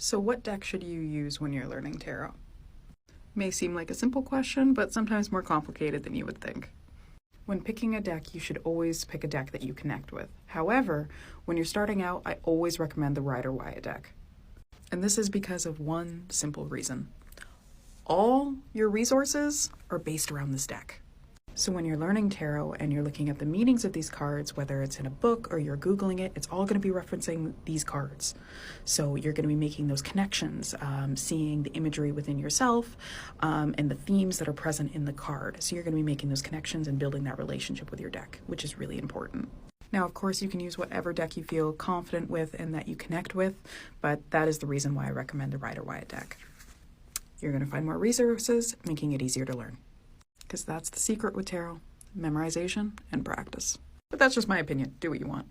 So what deck should you use when you're learning tarot? May seem like a simple question, but sometimes more complicated than you would think. When picking a deck, you should always pick a deck that you connect with. However, when you're starting out, I always recommend the Rider-Waite deck. And this is because of one simple reason. All your resources are based around this deck. So when you're learning tarot and you're looking at the meanings of these cards, whether it's in a book or you're Googling it, it's all going to be referencing these cards. So you're going to be making those connections, seeing the imagery within yourself, and the themes that are present in the card. So you're going to be making those connections and building that relationship with your deck, which is really important. Now, of course, you can use whatever deck you feel confident with and that you connect with, but that is the reason why I recommend the Rider-Waite deck. You're going to find more resources, making it easier to learn. Because that's the secret with tarot, memorization and practice. But that's just my opinion. Do what you want.